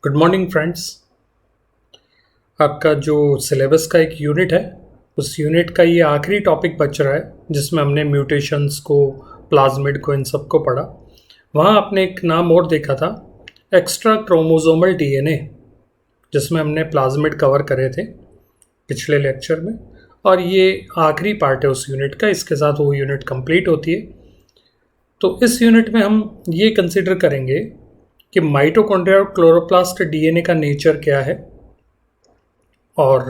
Good morning friends. आपका जो syllabus का एक यूनिट है उस यूनिट का ये आखिरी टॉपिक बच रहा है जिसमें हमने म्यूटेशंस को, प्लाज्मिड को, इन सब को पढ़ा। वहाँ आपने एक नाम और देखा था, एक्स्ट्रा क्रोमोसोमल डीएनए, जिसमें हमने प्लाज्मिड कवर करे थे पिछले लेक्चर में, और ये आखिरी पार्ट है उस यूनिट का। इसके साथ वो यूनिट कंप्लीट होती है। तो इस यूनिट में हम ये कंसिडर करेंगे कि माइटोकॉन्ड्रिया और क्लोरोप्लास्ट डीएनए का नेचर क्या है और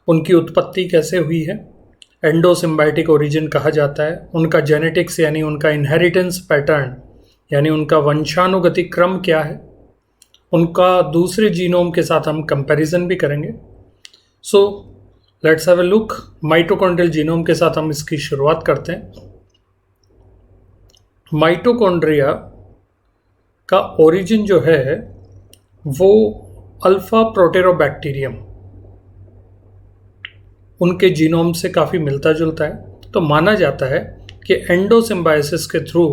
उनकी उत्पत्ति कैसे हुई है, एंडोसिम्बायोटिक ओरिजिन कहा जाता है, उनका जेनेटिक्स यानी उनका इनहेरिटेंस पैटर्न यानी उनका वंशानुगतिक क्रम क्या है, उनका दूसरे जीनोम के साथ हम कंपैरिजन भी करेंगे। So let's have a look. Mitochondrial genome के साथ हम इसकी शुरुआत करते हैं। माइटोकॉन्ड्रिया का ओरिजिन जो है वो अल्फा प्रोटेरोबैक्टीरियम, उनके जीनोम से काफ़ी मिलता जुलता है। तो माना जाता है कि एंडोसिम्बायोसिस के थ्रू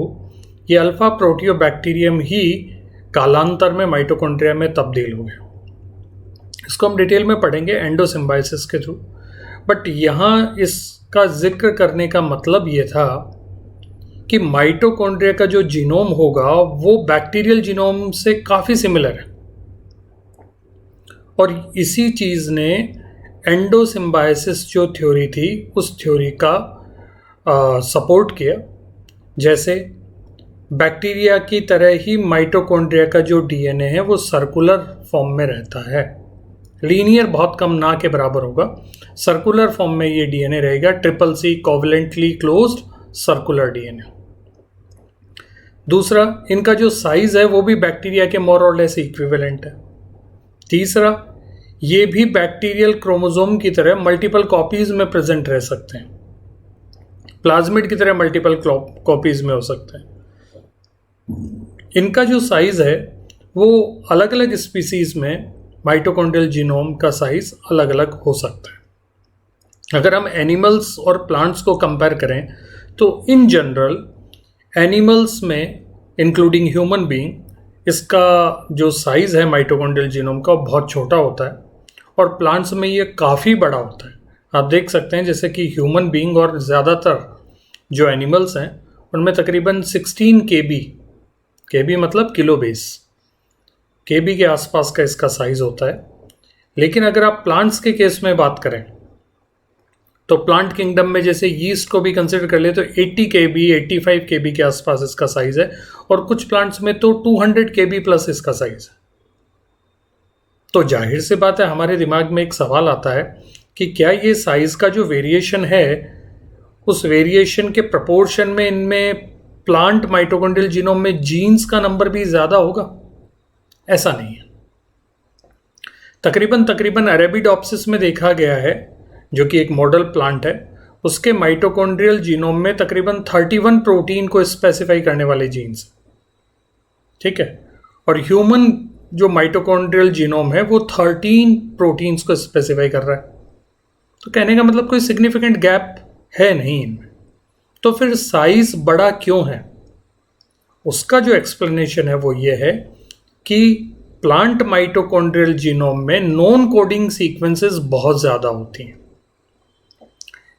ये अल्फा प्रोटियोबैक्टीरियम ही कालांतर में माइटोकॉन्ड्रिया में तब्दील हुए। इसको हम डिटेल में पढ़ेंगे एंडोसिम्बायोसिस के थ्रू। बट यहाँ इसका जिक्र करने का मतलब ये था कि माइटोकॉन्ड्रिया का जो जीनोम होगा वो बैक्टीरियल जीनोम से काफ़ी सिमिलर है, और इसी चीज़ ने एंडोसिम्बायोसिस जो थ्योरी थी उस थ्योरी का सपोर्ट किया। जैसे बैक्टीरिया की तरह ही माइटोकॉन्ड्रिया का जो डीएनए है वो सर्कुलर फॉर्म में रहता है, लीनियर बहुत कम, ना के बराबर होगा। सर्कुलर फॉर्म में ये डीएनए रहेगा, triple C covalently closed circular DNA. दूसरा, इनका जो साइज है वो भी बैक्टीरिया के मोर और लेस इक्विवेलेंट है। तीसरा, ये भी बैक्टीरियल क्रोमोसोम की तरह मल्टीपल कॉपीज में प्रेजेंट रह सकते हैं, प्लाज्मिड की तरह मल्टीपल कॉपीज में हो सकते हैं। इनका जो साइज है वो अलग अलग स्पीसीज में माइटोकॉन्ड्रियल जीनोम का साइज अलग अलग हो सकता है। अगर हम एनिमल्स और प्लांट्स को कंपेयर करें तो इन जनरल एनिमल्स में इंक्लूडिंग ह्यूमन बीइंग, इसका जो साइज़ है माइटोकॉन्ड्रियल जीनोम का बहुत छोटा होता है, और प्लांट्स में ये काफ़ी बड़ा होता है। आप देख सकते हैं जैसे कि ह्यूमन बीइंग और ज़्यादातर जो एनिमल्स हैं उनमें तकरीबन 16 केबी मतलब किलो बेस, केबी के आसपास का इसका साइज़ होता है। लेकिन अगर आप प्लांट्स के केस में बात करें तो प्लांट किंगडम में जैसे यीस्ट को भी कंसिडर कर ले तो 80 केबी 85 केबी के आसपास इसका साइज है, और कुछ प्लांट्स में तो 200 केबी प्लस इसका साइज है। तो जाहिर सी बात है हमारे दिमाग में एक सवाल आता है कि क्या ये साइज का जो वेरिएशन है उस वेरिएशन के प्रपोर्शन में इनमें प्लांट माइटोकॉन्ड्रियल जीनोम में जीन्स का नंबर भी ज़्यादा होगा? ऐसा नहीं है। तकरीबन अरेबिडोप्सिस में देखा गया है, जो कि एक मॉडल प्लांट है, उसके माइटोकॉन्ड्रियल जीनोम में तकरीबन 31 प्रोटीन को स्पेसिफाई करने वाले जीन्स, ठीक है, और ह्यूमन जो माइटोकॉन्ड्रियल जीनोम है वो 13 प्रोटीन्स को स्पेसिफाई कर रहा है। तो कहने का मतलब कोई सिग्निफिकेंट गैप है नहीं इनमें। तो फिर साइज बड़ा क्यों है? उसका जो एक्सप्लेनेशन है वो ये है कि प्लांट माइटोकॉन्ड्रियल जीनोम में नॉन कोडिंग सीक्वेंसेस बहुत ज़्यादा होती हैं।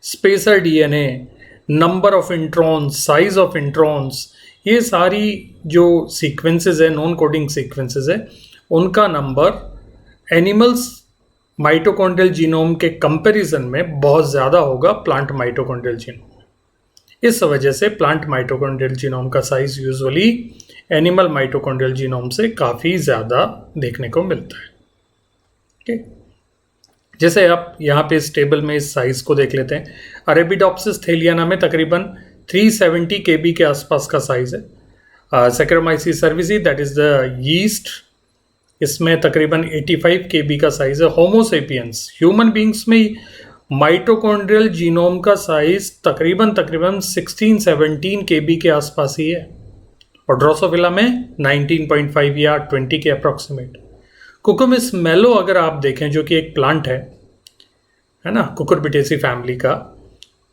Spacer DNA, number of introns, size of introns, ये सारी जो सीक्वेंसेस है, नॉन कोडिंग सीक्वेंसेस है, उनका नंबर एनिमल्स माइटोकॉन्ड्रियल जीनोम के कंपैरिजन में बहुत ज़्यादा होगा प्लांट माइटोकॉन्ड्रियल जीनोम में। इस वजह से प्लांट माइटोकॉन्ड्रियल जीनोम का size usually animal mitochondrial genome से काफ़ी ज़्यादा देखने को मिलता है। ठीक, जैसे आप यहाँ पे इस टेबल में इस साइज को देख लेते हैं। अरेबिडोप्सिस थेलियाना में तकरीबन 370 केबी के आसपास का साइज है। Saccharomyces cerevisiae, that is the yeast, इसमें तकरीबन 85 केबी का साइज है। होमोसेपियंस, ह्यूमन बींग्स में माइटोकॉन्ड्रियल जीनोम का साइज तकरीबन 16-17 केबी के आसपास ही है, और ड्रोसोफिला में 19.5 या 20 के अप्रॉक्सीमेट। कुकुरबिटेसी मेलो अगर आप देखें, जो कि एक प्लांट है ना, कुकुरबिटेसी फैमिली का,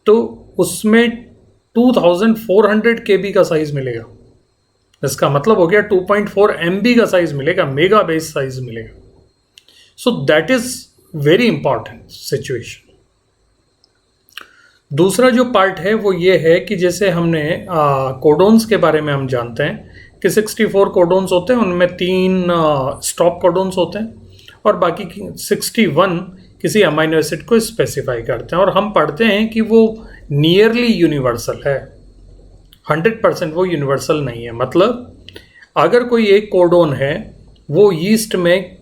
तो उसमें 2400 केबी का साइज मिलेगा। इसका मतलब हो गया 2.4 MB का साइज मिलेगा, मेगा बेस साइज मिलेगा. So that is very important situation. दूसरा जो पार्ट है वो ये है कि जैसे हमने कोडोन्स के बारे में हम जानते हैं कि 64 कोडोन्स होते हैं, उनमें 3 स्टॉप कोडोन्स होते हैं और बाकी 61 किसी अमाइनो एसिड को स्पेसिफाई करते हैं. और हम पढ़ते हैं कि वो नियरली यूनिवर्सल है, 100% वो यूनिवर्सल नहीं है. मतलब अगर कोई एक कोडोन है वो यीस्ट में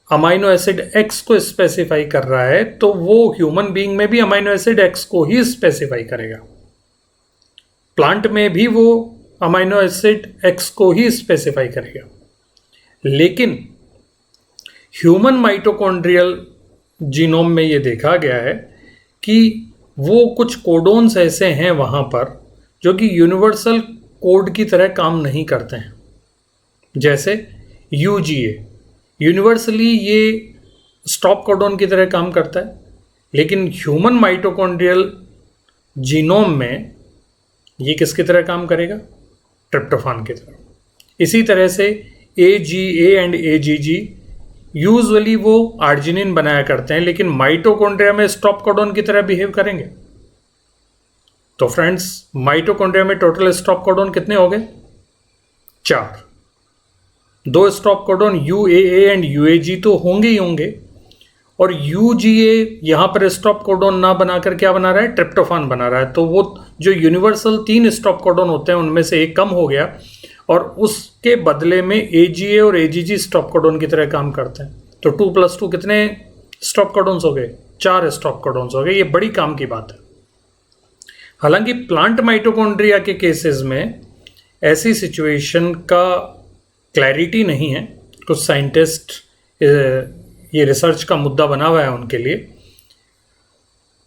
अमाइनो एसिड X को स्पेसिफाई कर रहा है तो वो ह्यूमन बीइंग में भी अमाइनो एसिड X को ही स्पेसिफाई करेगा, प्लांट में भी वो अमाइनो एसिड X को ही स्पेसिफाई करेगा. लेकिन ह्यूमन माइटोकॉन्ड्रियल जीनोम में ये देखा गया है कि वो कुछ कोडोन्स ऐसे हैं वहाँ पर जो कि यूनिवर्सल कोड की तरह काम नहीं करते हैं. जैसे UGA यूनिवर्सली ये स्टॉप कोडोन की तरह काम करता है, लेकिन ह्यूमन माइटोकॉन्ड्रियल जीनोम में ये किसकी तरह काम करेगा? ट्रिप्टोफान की तरह. इसी तरह से AGA एंड AGG यूजुअली वो आर्जिनिन बनाया करते हैं, लेकिन माइटोकॉन्ड्रिया में स्टॉप कोडोन की तरह बिहेव करेंगे. तो फ्रेंड्स, माइटोकॉन्ड्रिया में टोटल स्टॉप कोडोन कितने हो गए? 4. 2 stop codon UAA and UAG तो होंगे ही होंगे, और UGA यहाँ पर स्टॉप कोडोन ना बनाकर क्या बना रहा है? ट्रिप्टोफान बना रहा है. तो वो जो यूनिवर्सल 3 स्टॉप कोडोन होते हैं उनमें से एक कम हो गया और उसके बदले में AGA और AGG स्टॉप कोडोन की तरह काम करते हैं. तो 2 + 2 कितने स्टॉप कोडोन्स हो गए? 4 स्टॉप कोडोन्स हो गए. ये बड़ी काम की बात है. हालांकि प्लांट माइटोकॉन्ड्रिया के केसेस में ऐसी सिचुएशन का क्लैरिटी नहीं है. कुछ साइंटिस्ट ये रिसर्च का मुद्दा बना हुआ है उनके लिए.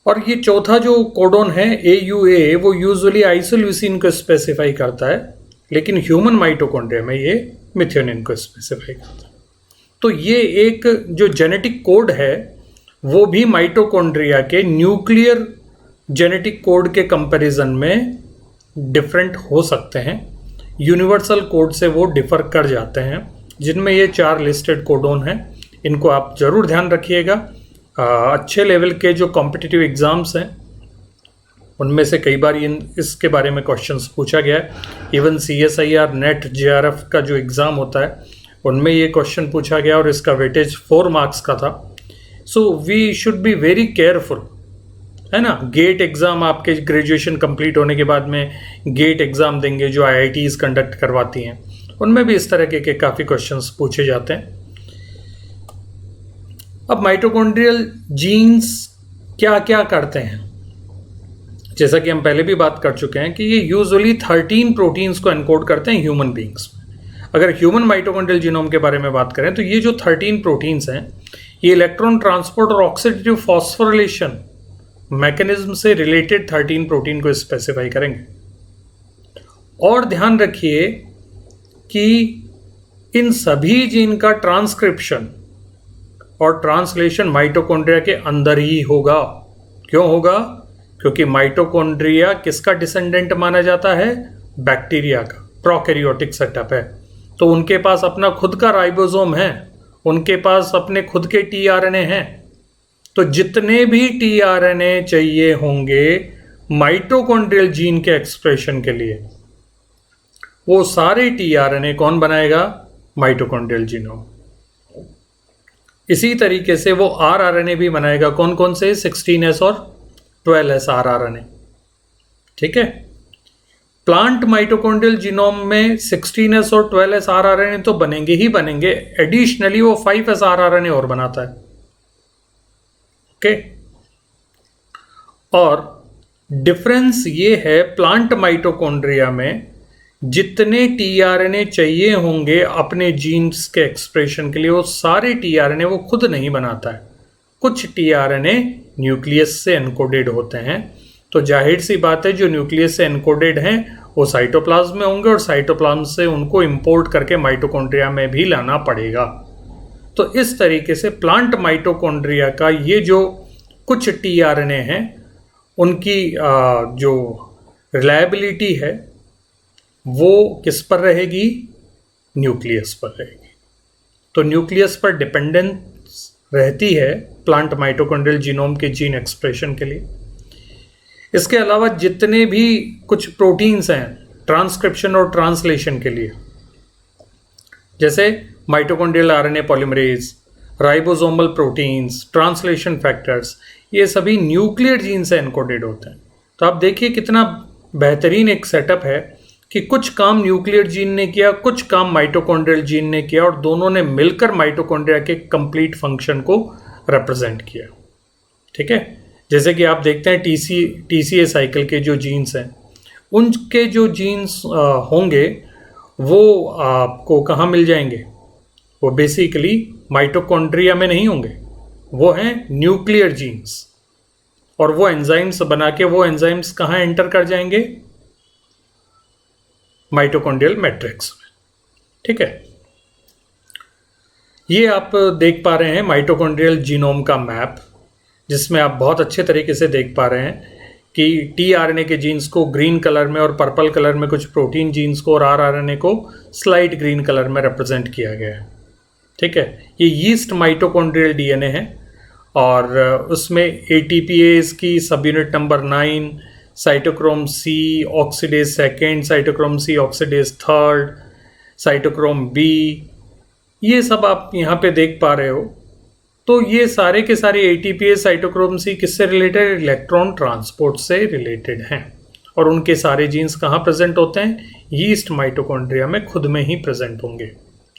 और ये चौथा जो कोडोन है AUA वो यूजुअली आइसोल्यूसिन को स्पेसिफाई करता है, लेकिन ह्यूमन माइटोकॉन्ड्रिया में ये मिथ्योनिन को स्पेसिफाई करता है. तो ये एक जो जेनेटिक कोड है वो भी माइटोकॉन्ड्रिया के न्यूक्लियर जेनेटिक कोड के कंपैरिजन में डिफरेंट हो सकते हैं. यूनिवर्सल कोड से वो डिफर कर जाते हैं, जिनमें ये 4 लिस्टेड कोडोन हैं. इनको आप ज़रूर ध्यान रखिएगा. अच्छे लेवल के जो कॉम्पिटिटिव एग्ज़ाम्स हैं उनमें से कई बार इसके बारे में क्वेश्चंस पूछा गया है. इवन CSIR NET JRF का जो एग्ज़ाम होता है उनमें ये क्वेश्चन पूछा गया और इसका वेटेज 4 मार्क्स का था. So we should be very careful, है ना. गेट एग्ज़ाम आपके ग्रेजुएशन कंप्लीट होने के बाद में गेट एग्ज़ाम देंगे जो IITs कंडक्ट करवाती हैं, उनमें भी इस तरह के काफ़ी क्वेश्चंस पूछे जाते हैं. अब माइटोकॉन्ड्रियल जीन्स क्या क्या करते हैं? जैसा कि हम पहले भी बात कर चुके हैं कि ये यूजुअली 13 प्रोटीन्स को एनकोड करते हैं ह्यूमन बींग्स में. अगर ह्यूमन माइटोकॉन्ड्रियल जीनोम के बारे में बात करें तो ये जो 13 प्रोटीन्स हैं ये इलेक्ट्रॉन ट्रांसपोर्ट और ऑक्सीडेटिव फॉस्फोरिलेशन मैकेनिज्म से रिलेटेड 13 प्रोटीन को स्पेसिफाई करेंगे. और ध्यान रखिए कि इन सभी जीन का ट्रांसक्रिप्शन और ट्रांसलेशन माइटोकॉन्ड्रिया के अंदर ही होगा. क्यों होगा? क्योंकि माइटोकॉन्ड्रिया किसका डिसेंडेंट माना जाता है? बैक्टीरिया का. प्रोकैरियोटिक सेटअप है, तो उनके पास अपना खुद का राइबोसोम है, उनके पास अपने खुद के tRNA हैं. तो जितने भी tRNA चाहिए होंगे माइटोकॉन्ड्रियल जीन के एक्सप्रेशन के लिए, वो सारे tRNA कौन बनाएगा? Mitochondrial genome. इसी तरीके से वो rRNA भी बनाएगा. कौन कौन से? 16S और 12S rRNA. ठीक है. प्लांट माइटोकॉन्ड्रियल जीनोम में 16S और 12S rRNA तो बनेंगे ही बनेंगे, एडिशनली वो 5S rRNA और बनाता है. ओके. और डिफरेंस ये है, प्लांट माइटोकॉन्ड्रिया में जितने tRNA चाहिए होंगे अपने जीन्स के एक्सप्रेशन के लिए, वो सारे tRNA वो खुद नहीं बनाता है. कुछ tRNA न्यूक्लियस से एनकोडेड होते हैं. तो जाहिर सी बात है जो न्यूक्लियस से एनकोडेड हैं वो साइटोप्लाज्म में होंगे और साइटोप्लाज्म से उनको इंपोर्ट करके माइटोकॉन्ड्रिया में भी लाना पड़ेगा. तो इस तरीके से प्लांट माइटोकॉन्ड्रिया का ये जो कुछ tRNA हैं उनकी जो रिलायबिलिटी है वो किस पर रहेगी? न्यूक्लियस पर रहेगी। तो न्यूक्लियस पर डिपेंडेंस रहती है प्लांट माइटोकॉन्ड्रियल जीनोम के जीन एक्सप्रेशन के लिए। इसके अलावा जितने भी कुछ प्रोटीन्स हैं ट्रांसक्रिप्शन और ट्रांसलेशन के लिए, जैसे mitochondrial RNA polymerase, ribosomal proteins, translation factors, ये सभी न्यूक्लियर जीन से एनकोडेड होते हैं। तो आप देखिए कितना बेहतरीन एक सेटअप है कि कुछ काम न्यूक्लियर जीन ने किया, कुछ काम माइटोकॉन्ड्रियल जीन ने किया, और दोनों ने मिलकर माइटोकॉन्ड्रिया के कंप्लीट फंक्शन को रिप्रेजेंट किया। ठीक है, जैसे कि आप देखते हैं टीसीए साइकिल के जो जीन्स हैं, उनके जो जीन्स होंगे वो आपको कहाँ मिल जाएंगे? वो बेसिकली माइटोकॉन्ड्रिया में नहीं होंगे, वो हैं न्यूक्लियर जीन्स। और वो एंजाइम्स बना के वो एंजाइम्स कहाँ एंटर कर जाएंगे? माइटोकॉन्ड्रियल मैट्रिक्स में। ठीक है, ये आप देख पा रहे हैं माइटोकॉन्ड्रियल जीनोम का मैप, जिसमें आप बहुत अच्छे तरीके से देख पा रहे हैं कि टीआरएनए के जीन्स को ग्रीन कलर में और पर्पल कलर में कुछ प्रोटीन जीन्स को और आरआरएनए को स्लाइट ग्रीन कलर में रिप्रेजेंट किया गया है। ठीक है, ये यीस्ट माइटोकॉन्ड्रियल डीएनए है और उसमें एटीपीएज की subunit number 9, cytochrome C oxidase second, cytochrome C oxidase third, cytochrome B, ये सब आप यहाँ पे देख पा रहे हो। तो ये सारे के सारे एटीपीएज साइटोक्रोम सी किससे रिलेटेड? इलेक्ट्रॉन ट्रांसपोर्ट से रिलेटेड हैं। और उनके सारे जीन्स कहाँ प्रेजेंट होते हैं? यीस्ट माइटोकॉन्ड्रिया में खुद में ही प्रेजेंट होंगे,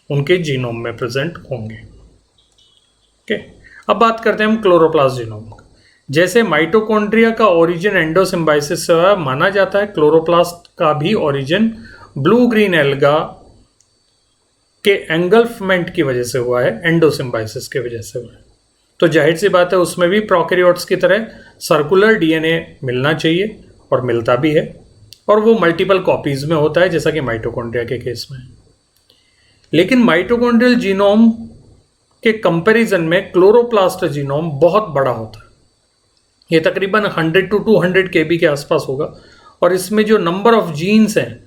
उनके जीनोम में प्रेजेंट होंगे। ओके, अब बात करते हैं हम क्लोरोप्लास्ट जीनोम का। जैसे माइटोकॉन्ड्रिया का ओरिजिन एंडोसिम्बाइसिस से हुआ, माना जाता है क्लोरोप्लास्ट का भी ओरिजिन ब्लू ग्रीन एल्गा के एंगल्फमेंट की वजह से हुआ है, एंडोसिम्बाइसिस की वजह से हुआ है। तो जाहिर सी बात है उसमें भी प्रोकैरियोट्स की तरह सर्कुलर डीएनए मिलना चाहिए, और मिलता भी है, और वो मल्टीपल कॉपीज में होता है जैसा कि माइटोकॉन्ड्रिया के केस में। लेकिन माइटोकॉन्ड्रियल जीनोम के कंपैरिजन में क्लोरोप्लास्ट जीनोम बहुत बड़ा होता है। ये तकरीबन 100 to 200 kb के आसपास होगा, और इसमें जो नंबर ऑफ जीन्स हैं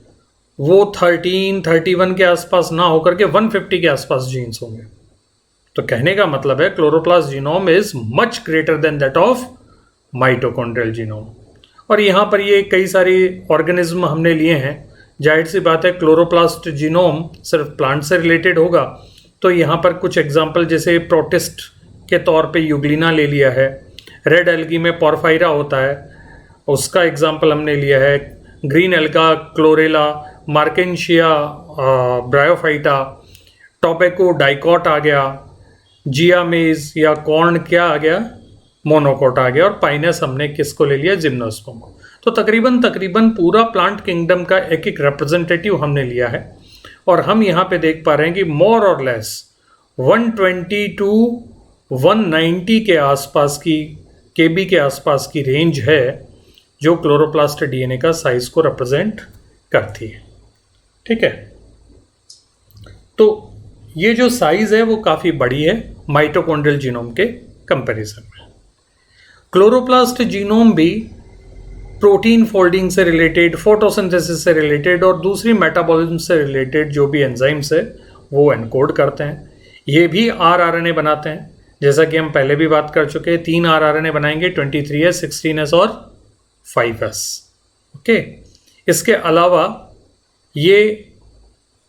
वो 13-31 के आसपास ना होकर के 150 के आसपास जीन्स होंगे। तो कहने का मतलब है chloroplast genome is much greater than that of mitochondrial genome. और यहाँ पर ये कई सारे ऑर्गेनिज्म हमने लिए हैं, जाहिर सी बात है क्लोरोप्लास्ट जीनोम सिर्फ प्लांट से रिलेटेड होगा। तो यहाँ पर कुछ एग्जाम्पल जैसे प्रोटिस्ट के तौर पे यूग्लिना ले लिया है, रेड एल्गी में पोरफायरा होता है, उसका एग्जाम्पल हमने लिया है, green alga Chlorella, Marchantia bryophyta, tobacco dicot आ गया, जियामेज या कॉर्न क्या आ गया? मोनोकोट आ गया, और पाइनस हमने किसको ले लिया? जिम्नोस्पर्म को। तो तकरीबन पूरा प्लांट किंगडम का एक एक रिप्रेजेंटेटिव हमने लिया है, और हम यहाँ पे देख पा रहे हैं कि मोर और लेस 120 to 190 के आसपास की केबी के आसपास की रेंज है जो क्लोरोप्लास्ट डीएनए का साइज को रिप्रेजेंट करती है। ठीक है, तो ये जो साइज है वो काफ़ी बड़ी है माइटोकॉन्ड्रियल जीनोम के कंपैरिजन में। क्लोरोप्लास्ट जीनोम भी प्रोटीन फोल्डिंग से रिलेटेड, फोटोसिंथेसिस से रिलेटेड और दूसरी मेटाबॉलिज्म से रिलेटेड जो भी एंजाइम्स है वो एनकोड करते हैं। ये भी आरआरएनए बनाते हैं, जैसा कि हम पहले भी बात कर चुके हैं। 3 आरआरएनए बनाएंगे, 23S, 16S और 5S। ओके, इसके अलावा ये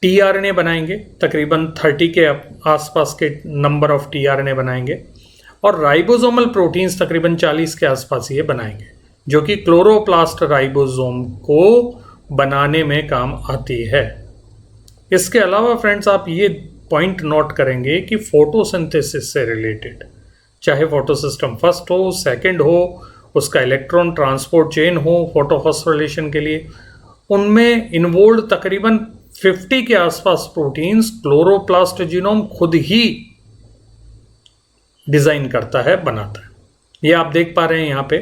टीआरएनए बनाएंगे, तकरीबन 30 के आसपास के नंबर ऑफ टीआरएनए बनाएंगे, और राइबोसोमल प्रोटीन्स तकरीबन 40 के आसपास ये बनाएंगे, जो कि क्लोरोप्लास्ट राइबोसोम को बनाने में काम आती है। इसके अलावा फ्रेंड्स आप ये पॉइंट नोट करेंगे कि फोटोसिंथेसिस से रिलेटेड, चाहे फोटोसिस्टम फर्स्ट हो, सेकंड हो, उसका इलेक्ट्रॉन ट्रांसपोर्ट चेन हो फोटोफॉस्फोरिलेशन के लिए, उनमें इन्वॉल्व तकरीबन 50 के आसपास प्रोटीन्स क्लोरोप्लास्ट जीनोम खुद ही डिजाइन करता है, बनाता है। ये आप देख पा रहे हैं यहाँ पे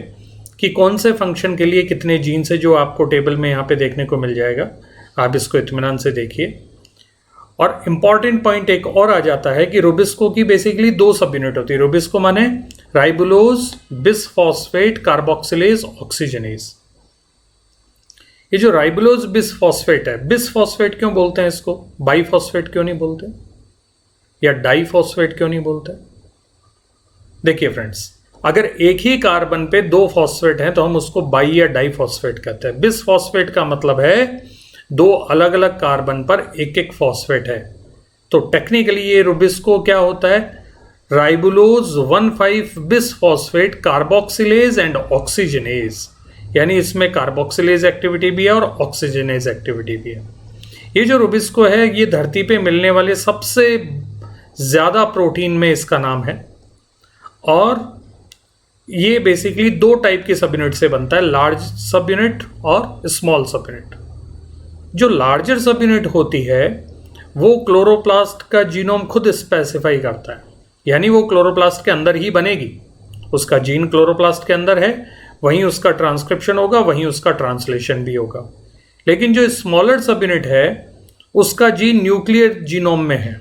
कि कौन से फंक्शन के लिए कितने जीन्स है, जो आपको टेबल में यहाँ पे देखने को मिल जाएगा। आप इसको इत्मीनान से देखिए। और इम्पॉर्टेंट पॉइंट एक और आ जाता है कि रुबिस्को की बेसिकली 2 सब यूनिट होती है। रुबिस्को माने राइबुलोज बिसफॉस्फेट कार्बोक्सिलेज ऑक्सीजनेज। ये जो राइबोलोज बिसफॉस्फेट है, बिसफॉस्फेट क्यों बोलते हैं इसको, बाईफॉस्फेट क्यों नहीं बोलते, या डाईफॉस्फेट क्यों नहीं बोलते? देखिए फ्रेंड्स, अगर एक ही कार्बन पे दो फॉस्फेट हैं तो हम उसको बाई या डाईफॉस्फेट कहते हैं। बिसफॉस्फेट का मतलब है दो अलग अलग कार्बन पर एक एक फॉस्फेट है। तो टेक्निकली ये रुबिस्को क्या होता है, राइबोलोज 1,5 बिसफॉस्फेट कार्बोक्सिलेज एंड ऑक्सीजनेज, यानी इसमें कार्बोक्सिलेज एक्टिविटी भी है और ऑक्सीजनेज एक्टिविटी भी है। ये जो रुबिस्को है ये धरती पे मिलने वाले सबसे ज़्यादा प्रोटीन में इसका नाम है, और ये बेसिकली दो टाइप के सब यूनिट से बनता है, लार्ज सब यूनिट और स्मॉल सब यूनिट। जो लार्जर सब यूनिट होती है वो क्लोरोप्लास्ट का जीनोम खुद स्पेसिफाई करता है, यानी वो क्लोरोप्लास्ट के अंदर ही बनेगी, उसका जीन क्लोरोप्लास्ट के अंदर है, वहीं उसका ट्रांसक्रिप्शन होगा, वहीं उसका ट्रांसलेशन भी होगा। लेकिन जो स्मॉलर सब यूनिट है उसका जीन न्यूक्लियर जीनोम में है,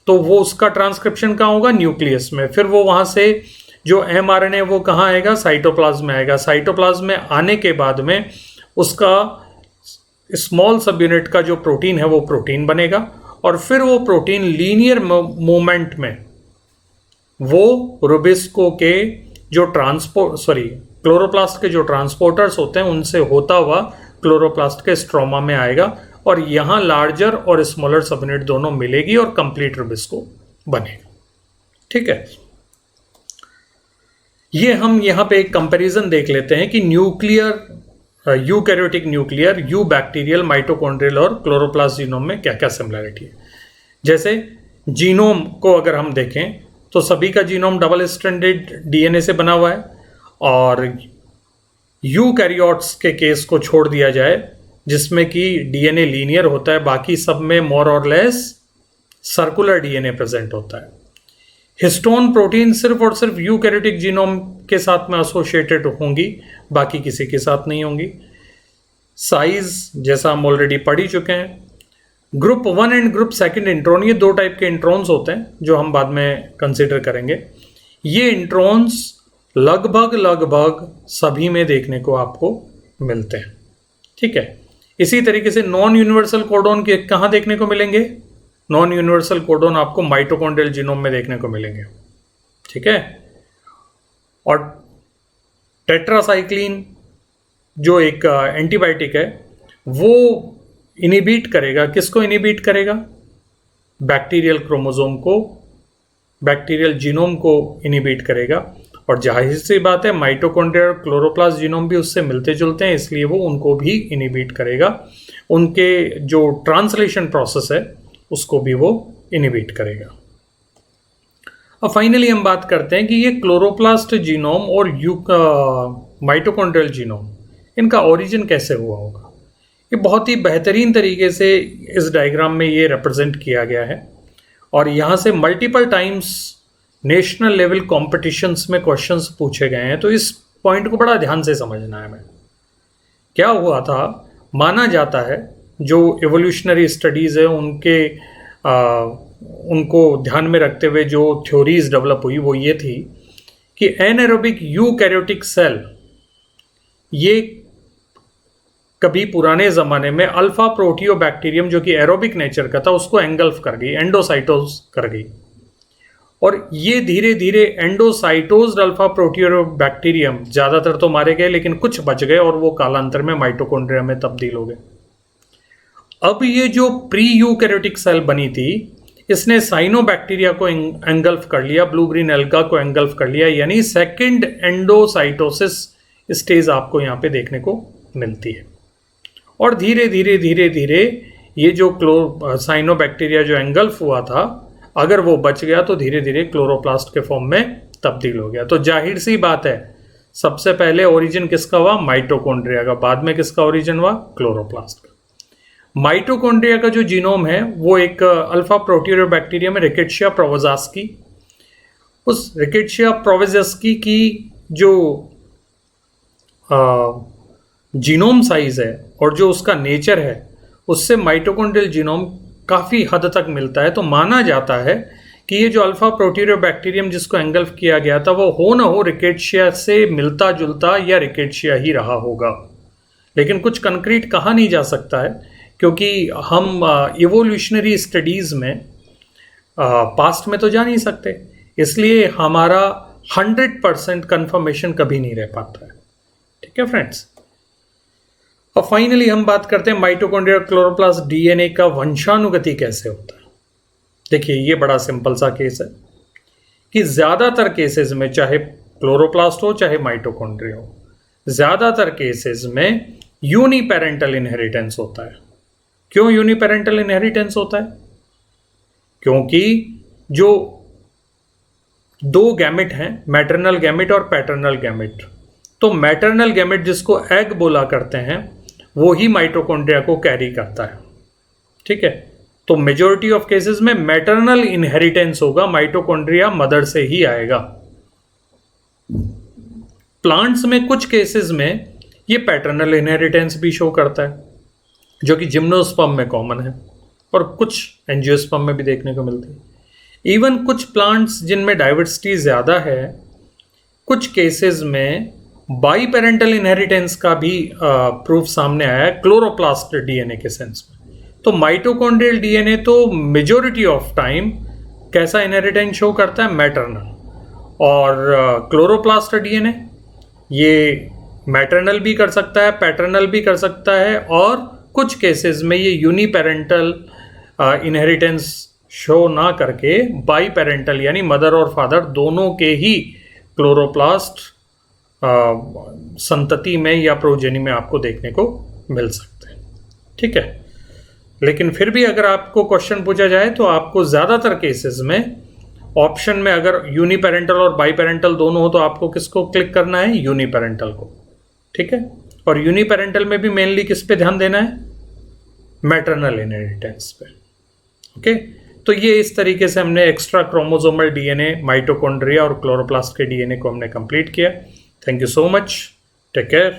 तो वो उसका ट्रांसक्रिप्शन कहाँ होगा, न्यूक्लियस में। फिर वो वहाँ से जो mRNA वो कहाँ आएगा, साइटोप्लाज्म में आएगा। साइटोप्लाज्म में आने के बाद में उसका स्मॉल सब यूनिट का जो प्रोटीन है वो प्रोटीन बनेगा, और फिर वो प्रोटीन लीनियर मूवमेंट में वो रुबिस्को के जो क्लोरोप्लास्ट के जो ट्रांसपोर्टर्स होते हैं उनसे होता हुआ क्लोरोप्लास्ट के स्ट्रोमा में आएगा, और यहाँ लार्जर और स्मॉलर सब यूनिट दोनों मिलेगी और कंप्लीट रुबिस्को बनेगा। ठीक है, ये हम यहाँ पे एक कंपैरिजन देख लेते हैं कि nuclear, eukaryotic nuclear, you bacterial, mitochondrial और क्लोरोप्लास्ट जीनोम में क्या क्या सिमिलरिटी है। जैसे जीनोम को अगर हम देखें तो सभी का जीनोम डबल स्ट्रैंडेड डीएनए से बना हुआ है, और यूकैरियोट्स के केस को छोड़ दिया जाए जिसमें कि डीएनए लीनियर होता है, बाकी सब में मोर और लेस सर्कुलर डीएनए प्रेजेंट होता है। हिस्टोन प्रोटीन सिर्फ और सिर्फ यूकैरियोटिक जीनोम के साथ में एसोसिएटेड होंगी, बाकी किसी के साथ नहीं होंगी। साइज जैसा हम ऑलरेडी पढ़ ही चुके हैं। ग्रुप 1 एंड ग्रुप 2 इंट्रॉन, ये दो टाइप के इंट्रॉन्स होते हैं जो हम बाद में कंसिडर करेंगे। ये इंट्रॉन्स लगभग सभी में देखने को आपको मिलते हैं। ठीक है, इसी तरीके से नॉन यूनिवर्सल कोडोन के कहाँ देखने को मिलेंगे, नॉन यूनिवर्सल कोडोन आपको माइटोकॉन्ड्रियल जीनोम में देखने को मिलेंगे। ठीक है, और टेट्रासाइक्लिन जो एक एंटीबायोटिक है वो इनिबिट करेगा, किसको इनिबिट करेगा, बैक्टीरियल क्रोमोसोम को, बैक्टीरियल जीनोम को इनिबिट करेगा। और जाहिर सी बात है माइटोकॉन्ड्रिया और क्लोरोप्लास्ट जीनोम भी उससे मिलते जुलते हैं, इसलिए वो उनको भी इनिबिट करेगा, उनके जो ट्रांसलेशन प्रोसेस है उसको भी वो इनिबिट करेगा। अब फाइनली हम बात करते हैं कि ये क्लोरोप्लास्ट जीनोम और माइटोकॉन्ड्रियल जीनोम, इनका ओरिजिन कैसे हुआ होगा। ये बहुत ही बेहतरीन तरीके से इस डायग्राम में ये रिप्रेजेंट किया गया है, और यहाँ से multiple times national level competitions में क्वेश्चंस पूछे गए हैं, तो इस पॉइंट को बड़ा ध्यान से समझना है। हमें क्या हुआ था, माना जाता है जो एवोल्यूशनरी स्टडीज़ है उनको ध्यान में रखते हुए जो थ्योरीज डेवलप हुई वो ये थी कि एनारोबिक यूकैरियोटिक सेल ये कभी पुराने ज़माने में अल्फा प्रोटियोबैक्टीरियम जो कि एरोबिक नेचर का था उसको एंगल्फ कर गई, एंडोसाइटोज कर गई, और ये धीरे धीरे एंडोसाइटोज अल्फा प्रोटियोबैक्टीरियम ज़्यादातर तो मारे गए लेकिन कुछ बच गए और वो कालांतर में माइटोकॉन्ड्रिया में तब्दील हो गए। अब ये जो प्री यूकैरियोटिक सेल बनी थी इसने साइनोबैक्टीरिया को एंगल्फ कर लिया, ब्लू ग्रीन एल्गा को एंगल्फ कर लिया, यानी सेकंड एंडोसाइटोसिस स्टेज आपको यहाँ पे देखने को मिलती है। और धीरे धीरे धीरे धीरे ये जो साइनोबैक्टीरिया जो एंगल्फ हुआ था अगर वो बच गया तो धीरे धीरे क्लोरोप्लास्ट के फॉर्म में तब्दील हो गया। तो जाहिर सी बात है सबसे पहले ओरिजिन किसका हुआ, माइटोकॉन्ड्रिया का, बाद में किसका ओरिजिन हुआ, क्लोरोप्लास्ट का। माइटोकॉन्ड्रिया का जो जीनोम है वो एक अल्फा प्रोटियोबैक्टीरियम है, रिकेट्शिया प्रोवोज़ास्की। उस रिकेट्शिया प्रोवोज़ास्की की जो जीनोम साइज है और जो उसका नेचर है उससे माइटोकॉन्ड्रियल जीनोम काफ़ी हद तक मिलता है। तो माना जाता है कि ये जो अल्फा प्रोटियोबैक्टीरियम जिसको एंगल्फ किया गया था वो हो न हो रिकेट्शिया से मिलता जुलता या रिकेट्शिया ही रहा होगा, लेकिन कुछ कंक्रीट कहा नहीं जा सकता है, क्योंकि हम इवोल्यूशनरी स्टडीज़ में पास्ट में तो जा नहीं सकते, इसलिए हमारा 100% कंफर्मेशन कभी नहीं रह पाता है। ठीक है फ्रेंड्स। अब फाइनली हम बात करते हैं माइटोकॉन्ड्रिया क्लोरोप्लास्ट डीएनए का वंशानुगति कैसे होता है। देखिए ये बड़ा सिंपल सा केस है कि ज़्यादातर केसेस में, चाहे क्लोरोप्लास्ट हो चाहे माइटोकॉन्ड्रिया हो, ज़्यादातर केसेस में यूनिपेरेंटल इनहेरिटेंस होता है। क्यों यूनिपेरेंटल इनहेरिटेंस होता है? क्योंकि जो दो गैमेट हैं, मैटरनल गैमेट और पैटर्नल गैमेट, तो मैटरनल गैमेट जिसको एग बोला करते हैं वो ही माइटोकॉन्ड्रिया को कैरी करता है। ठीक है, तो मेजॉरिटी ऑफ केसेस में मैटरनल इनहेरिटेंस होगा, माइटोकॉन्ड्रिया मदर से ही आएगा। प्लांट्स में कुछ केसेस में ये पैटर्नल इनहेरिटेंस भी शो करता है, जो कि जिम्नोस्पर्म में कॉमन है और कुछ एंजियोस्पर्म में भी देखने को मिलती है। इवन कुछ प्लांट्स जिनमें डाइवर्सिटी ज़्यादा है, कुछ केसेस में बाई पेरेंटल इनहेरिटेंस का भी प्रूफ सामने आया है क्लोरोप्लास्ट डीएनए के सेंस में। तो माइटोकॉन्ड्रियल डीएनए तो मेजॉरिटी ऑफ टाइम कैसा इनहेरिटेंस शो करता है? मैटरनल। और क्लोरोप्लास्ट डीएनए ये मैटरनल भी कर सकता है, पैटर्नल भी कर सकता है, और कुछ केसेस में ये यूनिपेरेंटल इनहेरिटेंस शो ना करके बाई पेरेंटल यानी मदर और फादर दोनों के ही क्लोरोप्लास्ट संतति में या प्रोजेनी में आपको देखने को मिल सकते हैं। ठीक है, लेकिन फिर भी अगर आपको क्वेश्चन पूछा जाए तो आपको ज़्यादातर केसेस में ऑप्शन में अगर यूनिपेरेंटल और बाई पेरेंटल दोनों हो तो आपको किसको क्लिक करना है? यूनिपेरेंटल को। ठीक है, और यूनिपेरेंटल में भी मेनली किस पे ध्यान देना है? मैटरनल इनहेरिटेंस पे। ओके, तो ये इस तरीके से हमने एक्स्ट्रा क्रोमोसोमल डीएनए, माइटोकॉन्ड्रिया और क्लोरोप्लास्ट के डीएनए को हमने कंप्लीट किया। Thank you so much, take care.